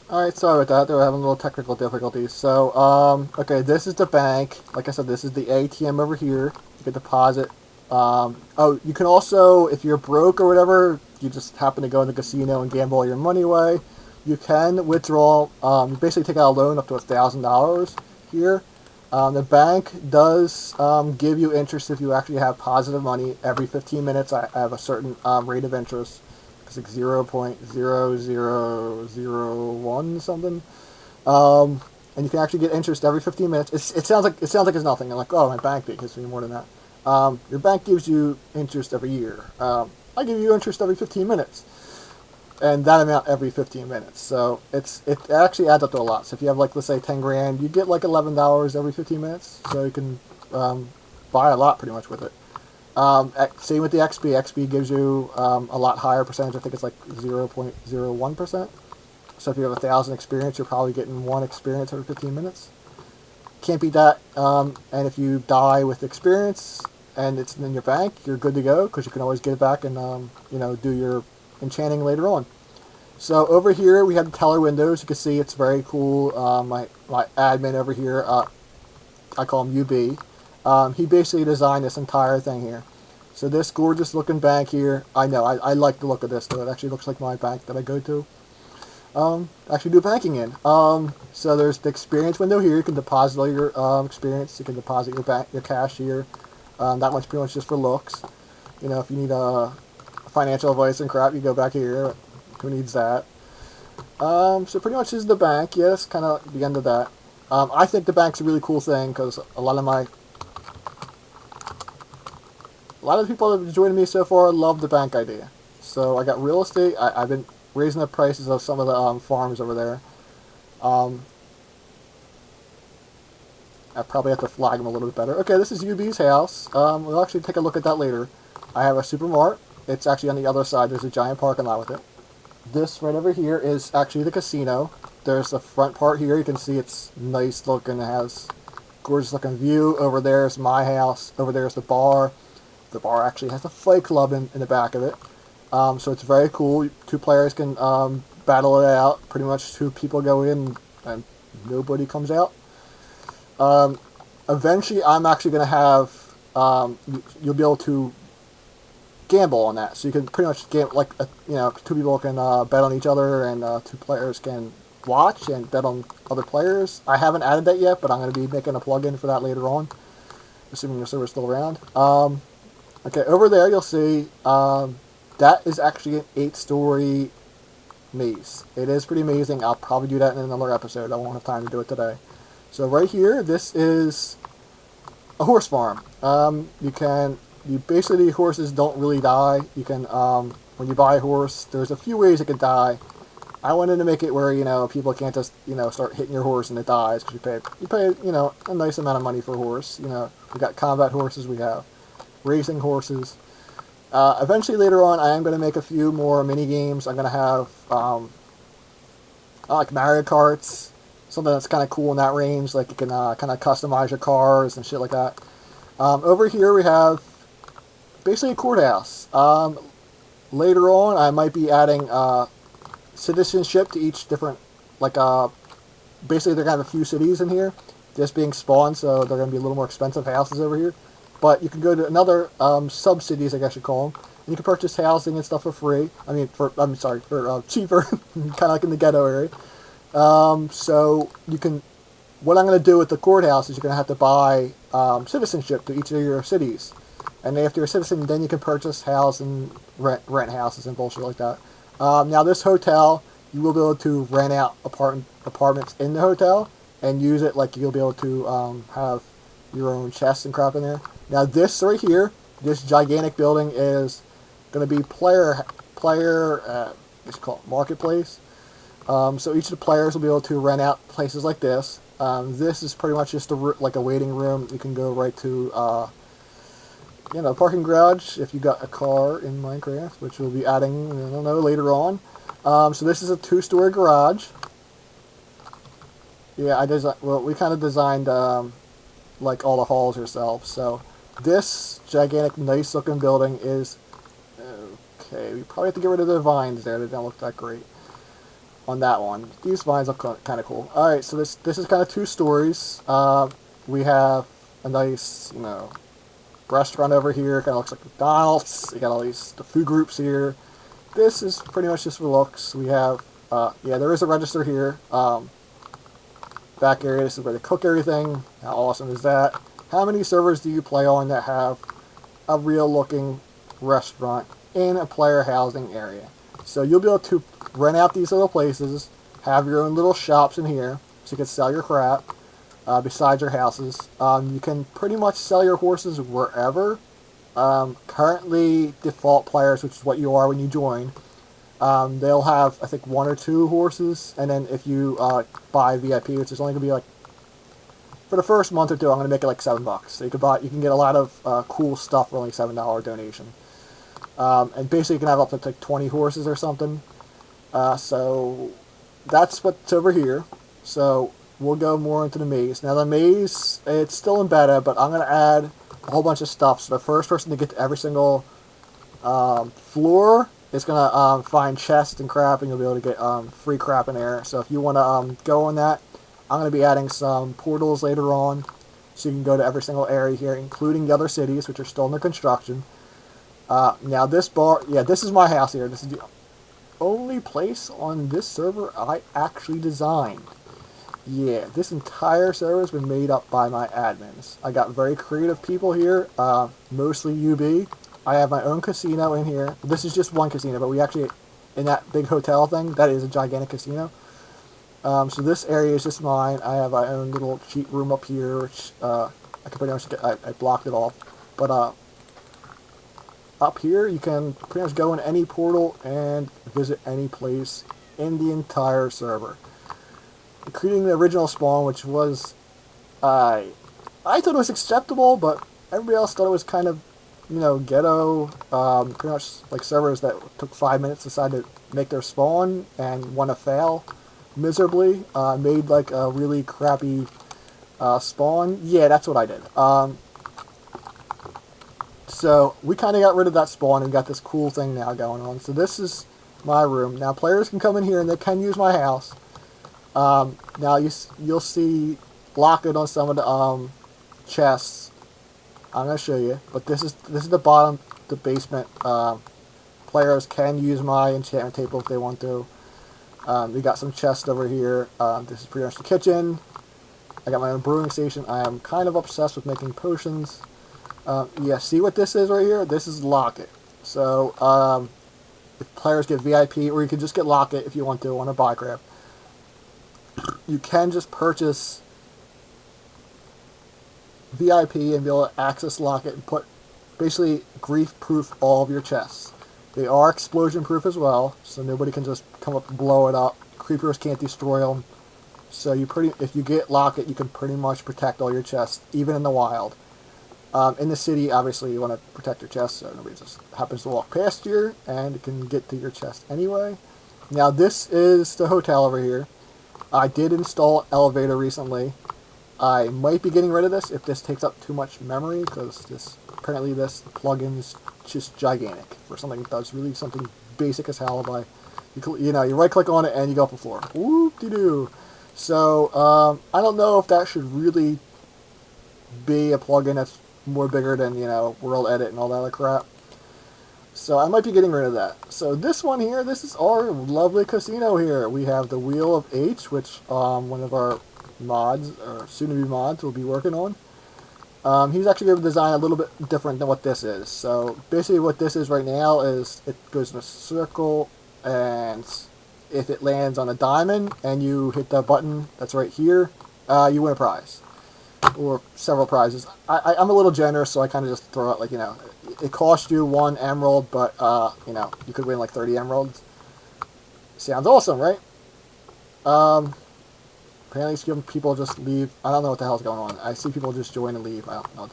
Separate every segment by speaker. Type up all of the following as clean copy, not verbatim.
Speaker 1: Alright, sorry about that. They were having a little technical difficulties. So, okay, this is the bank. Like I said, this is the ATM over here. You can deposit. Oh, you can also, if you're broke or whatever, you just happen to go in the casino and gamble all your money away, you can withdraw. You basically take out a loan up to $1,000 here. The bank does give you interest if you actually have positive money every 15 minutes. I have a certain rate of interest. It's like 0.0001 something. And you can actually get interest every 15 minutes. It sounds like it's nothing. I'm like, oh, my bank gives me more than that. Your bank gives you interest every year. I give you interest every 15 minutes, and that amount every 15 minutes. So it actually adds up to a lot. So if you have like, let's say 10 grand, you get like $11 every 15 minutes. So you can buy a lot pretty much with it. Same with the XP. XP gives you a lot higher percentage. I think it's like 0.01%. So if you have 1,000 experience, you're probably getting one experience every 15 minutes. Can't beat that. And if you die with experience and it's in your bank, you're good to go because you can always get it back and do your enchanting later on. So over here we have the teller windows. You can see it's very cool. My admin over here, I call him UB. He basically designed this entire thing here. So this gorgeous looking bank here, I know, I like the look of this though. It actually looks like my bank that I go to. Actually do banking in. So there's the experience window here. You can deposit all your experience. You can deposit your cash here. That one's pretty much just for looks. If you need financial advice and crap, you go back here. Who needs that? So pretty much this is the bank. Yeah, that's kind of the end of that. I think the bank's a really cool thing because a lot of the people that have joined me so far love the bank idea. So I got real estate. I've been raising the prices of some of the farms over there. Um, I probably have to flag them a little bit better. Okay, this is UB's house. We'll actually take a look at that later. I have a supermart. It's actually on the other side. There's a giant parking lot with it. This right over here is actually the casino. There's the front part here. You can see it's nice looking. It has gorgeous looking view. Over there is my house. Over there is the bar. The bar actually has a fight club in the back of it. So it's very cool. Two players can battle it out. Pretty much two people go in and nobody comes out. Um, Eventually, I'm actually going to have you'll be able to gamble on that. So you can pretty much gamble like two people can bet on each other, and two players can watch and bet on other players. I haven't added that yet, but I'm going to be making a plugin for that later on, assuming your server's still around. Okay, over there you'll see that is actually an 8-story maze. It is pretty amazing. I'll probably do that in another episode. I won't have time to do it today. So right here, this is a horse farm. You basically, horses don't really die. You can, when you buy a horse, there's a few ways it could die. I wanted to make it where, people can't just, start hitting your horse and it dies because you pay, a nice amount of money for a horse. We got combat horses, we have racing horses. Eventually later on, I am going to make a few more mini games. I'm going to have, like Mario Karts, something that's kind of cool in that range. Like you can kind of customize your cars and shit like that. Over here we have basically a courthouse. Later on, I might be adding citizenship to each different, like, basically they're going to have a few cities in here just being spawned, so they're going to be a little more expensive houses over here. But you can go to another sub-cities, I guess you call them, and you can purchase housing and stuff for free. For cheaper, kind of like in the ghetto area. So you can, what I'm going to do with the courthouse is you're going to have to buy citizenship to each of your cities. And after you're a citizen, then you can purchase house and rent houses and bullshit like that. Now this hotel, you will be able to rent out apartments in the hotel and use it like you'll be able to have your own chests and crap in there. Now this right here, this gigantic building is going to be what's it called, marketplace. So each of the players will be able to rent out places like this. This is pretty much just like a waiting room. You can go right to parking garage if you got a car in Minecraft, which we'll be adding, I don't know, later on. So this is a 2-story garage. Yeah, we kind of designed like all the halls ourselves. So this gigantic, nice-looking building is okay. We probably have to get rid of the vines there. They don't look that great. on that one. These vines look kind of cool. All right, so this is kind of 2 stories. We have a nice, restaurant over here. Kind of looks like McDonald's. You got all the food groups here. This is pretty much just for looks. We have, yeah, there is a register here. Back area, this is where they cook everything. How awesome is that? How many servers do you play on that have a real looking restaurant in a player housing area? So you'll be able to rent out these little places, have your own little shops in here, so you can sell your crap besides your houses. You can pretty much sell your horses wherever. Currently, default players, which is what you are when you join, they'll have, I think, 1 or 2 horses, and then if you buy VIP, which is only going to be like, for the first month or 2, I'm going to make it like $7. So you can get a lot of cool stuff for only $7 donation. And basically you can have up to like 20 horses or something. So that's what's over here. So we'll go more into the maze. Now the maze, it's still in beta, but I'm going to add a whole bunch of stuff. So the first person to get to every single floor is going to find chests and crap, and you'll be able to get free crap in there. So if you want to go on that, I'm going to be adding some portals later on, so you can go to every single area here, including the other cities, which are still under construction. Now this bar, yeah, this is my house here. This is the only place on this server I actually designed. Yeah, this entire server has been made up by my admins. I got very creative people here, mostly UB. I have my own casino in here. This is just one casino, but we actually, in that big hotel thing, that is a gigantic casino. So this area is just mine. I have my own little cheat room up here, which I can pretty much I blocked it off. But up here, you can pretty much go in any portal and visit any place in the entire server, including the original spawn, which was I thought it was acceptable, but everybody else thought it was kind of, ghetto. Pretty much like servers that took 5 minutes decided to make their spawn and want to fail miserably, made like a really crappy spawn. Yeah, that's what I did. So we kind of got rid of that spawn and got this cool thing now going on. So this is my room. Now players can come in here and they can use my house. Now you'll see locket on some of the chests. I'm gonna show you, but this is the bottom, the basement. Players can use my enchantment table if they want to. We got some chests over here. This is pretty much the kitchen. I got my own brewing station. I am kind of obsessed with making potions. Yeah, see what this is right here? This is Locket. So, if players get VIP, or you can just get Locket if you want to on a buy grab. You can just purchase VIP and be able to access Locket and put, basically, grief-proof all of your chests. They are explosion-proof as well, so nobody can just come up and blow it up. Creepers can't destroy them. So if you get Locket, you can pretty much protect all your chests, even in the wild. In the city, obviously, you want to protect your chest so nobody just happens to walk past you and can get to your chest anyway. Now, this is the hotel over here. I did install elevator recently. I might be getting rid of this if this takes up too much memory, because apparently this plugin is just gigantic for something that does really something basic as hell. You right click on it and you go up the floor. Whoop-de-doo. So, I don't know if that should really be a plugin that's more bigger than, World Edit and all that other crap. So I might be getting rid of that. So this one here, this is our lovely casino here. We have the Wheel of H, which one of our mods, or soon-to-be mods, will be working on. He's actually going to design a little bit different than what this is. So basically what this is right now is it goes in a circle, and if it lands on a diamond and you hit the button that's right here, you win a prize. Or several prizes. I'm a little generous, so I kind of just throw out, it costs you 1 emerald, but, you could win like 30 emeralds. Sounds awesome, right? Apparently some people just leave. I don't know what the hell's going on. I see people just join and leave. I don't know.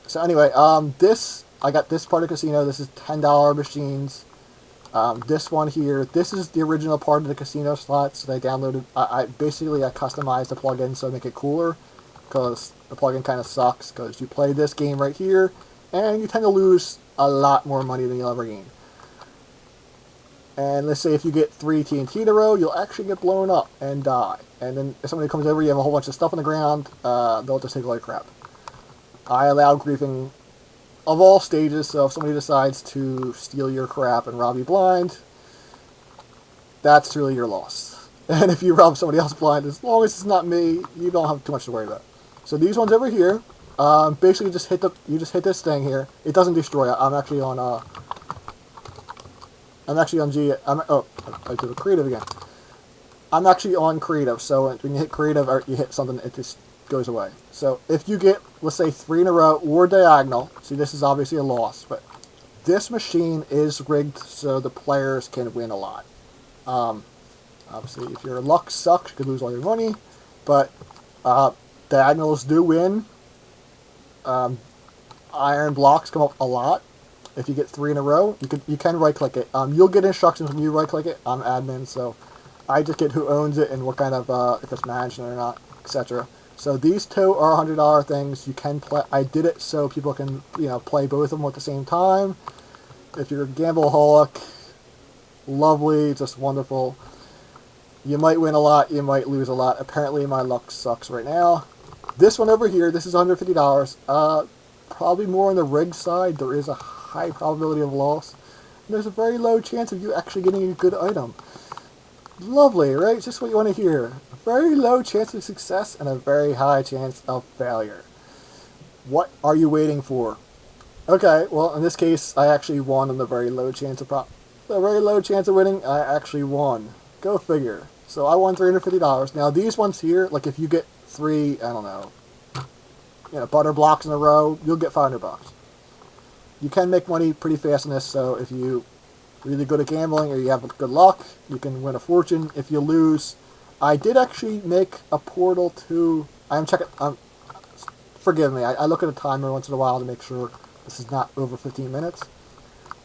Speaker 1: So anyway, I got this part of the casino. This is $10 machines. This one here, this is the original part of the casino slots that I downloaded. I customized the plugin so I make it cooler, because the plugin kind of sucks, because you play this game right here, and you tend to lose a lot more money than you'll ever gain. And let's say if you get 3 TNT in a row, you'll actually get blown up and die. And then if somebody comes over, you have a whole bunch of stuff on the ground, they'll just take a lot of crap. I allow griefing of all stages, so if somebody decides to steal your crap and rob you blind, that's really your loss. And if you rob somebody else blind, as long as it's not me, you don't have too much to worry about. So these ones over here, basically you just hit this thing here. It doesn't destroy it. I'm actually on G. I do the creative again. I'm actually on creative, so when you hit creative or you hit something, it just goes away. So if you get, let's say, 3 in a row or diagonal, see, this is obviously a loss, but this machine is rigged so the players can win a lot. Obviously, if your luck sucks, you could lose all your money, but diagonals do win. Iron blocks come up a lot. If you get 3 in a row, you can right-click it. You'll get instructions when you right-click it. I'm admin, so I just get who owns it and what kind of, if it's managed or not, etc. So these two are $100 things. You can play. I did it so people can, play both of them at the same time. If you're a gambleaholic, lovely, just wonderful. You might win a lot, you might lose a lot. Apparently my luck sucks right now. This one over here, this is $150. Probably more on the rigged side. There is a high probability of loss. And there's a very low chance of you actually getting a good item. Lovely, right? It's just what you want to hear. A very low chance of success and a very high chance of failure. What are you waiting for? Okay, well, in this case, I actually won on the very low chance of winning. I actually won. Go figure. So I won $350. Now these ones here, like if you get 3, I don't know, butter blocks in a row, you'll get $500. You can make money pretty fast in this. So if you really good at gambling or you have good luck, you can win a fortune. If you lose, I did actually make a portal to. I'm checking. Forgive me. I look at a timer once in a while to make sure this is not over 15 minutes.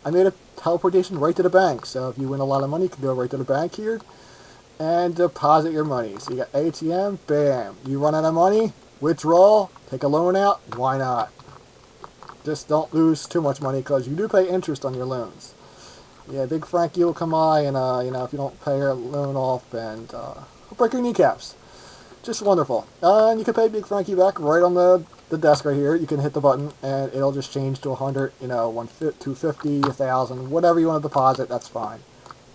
Speaker 1: I made a teleportation right to the bank. So if you win a lot of money, you can go right to the bank here and deposit your money. So you got ATM, bam. You run out of money, withdraw, take a loan out. Why not? Just don't lose too much money because you do pay interest on your loans. Yeah, Big Frankie will come by and, if you don't pay your loan off, and he'll break your kneecaps. Just wonderful. And you can pay Big Frankie back right on the desk right here. You can hit the button, and it'll just change to 100, 250, 1,000, whatever you want to deposit, that's fine.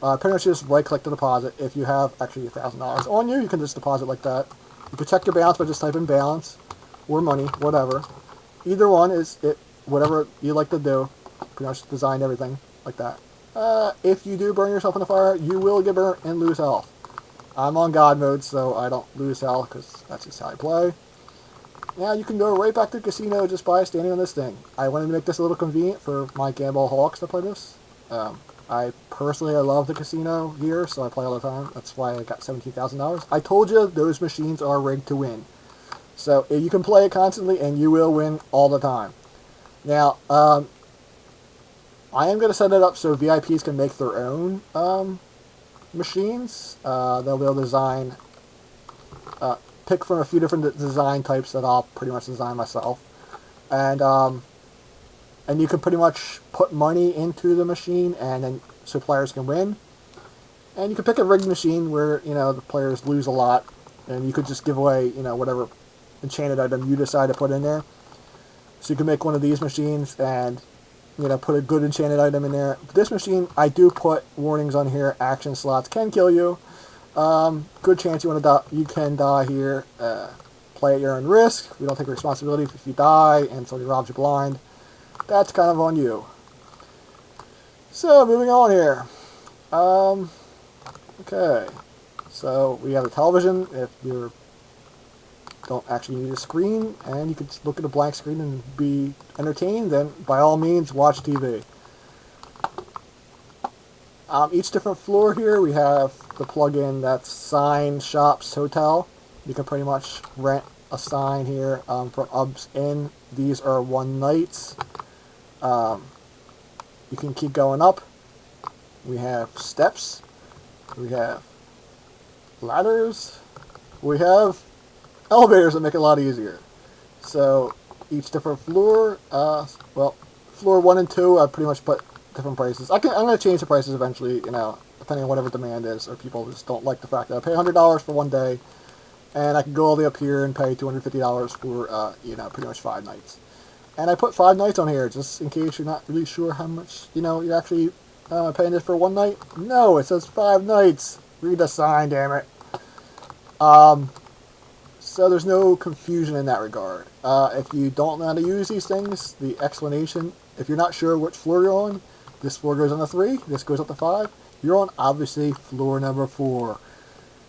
Speaker 1: Pretty much just right-click to deposit. If you have actually $1,000 on you, you can just deposit like that. You can check your balance by just typing balance or money, whatever. Either one is it. Whatever you like to do. Pretty much design everything like that. If you do burn yourself in the fire, you will get burnt and lose health. I'm on God mode, so I don't lose health because that's just how I play. Now you can go right back to the casino just by standing on this thing. I wanted to make this a little convenient for my gambleaholics to play this. I personally love the casino here, so I play all the time. That's why I got $17,000. I told you those machines are rigged to win. So you can play it constantly and you will win all the time. Now, I am going to set it up so VIPs can make their own machines. They'll be able to design, pick from a few different design types that I'll pretty much design myself. And you can pretty much put money into the machine and then so players can win. And you can pick a rigged machine where, the players lose a lot. And you could just give away, whatever enchanted item you decide to put in there. So you can make one of these machines and, put a good enchanted item in there. This machine, I do put warnings on here. Action slots can kill you. Good chance you can die here. Play at your own risk. We don't take responsibility if you die and somebody robs you blind. That's kind of on you. So, moving on here. Okay. So, we have a television. If you don't actually need a screen and you can look at a blank screen and be entertained, then by all means watch TV. Each different floor here we have the plug-in that's sign, shops, hotel. You can pretty much rent a sign here for Ubs Inn. These are one nights. You can keep going up. We have steps. We have ladders. We have elevators that make it a lot easier. So each different floor, floor 1 and 2, I pretty much put different prices. I'm going to change the prices eventually, you know, depending on whatever demand is, or people just don't like the fact that I pay $100 for one day, and I can go all the way up here and pay $250 for, you know, pretty much 5 nights. And I put 5 nights on here, just in case you're not really sure how much, you know, you're actually paying this for one night. No, it says 5 nights. Read the sign, damn it. So there's no confusion in that regard. If you don't know how to use these things, the explanation, if you're not sure which floor you're on, this floor goes on to 3, this goes up to 5. You're on, obviously, floor number 4.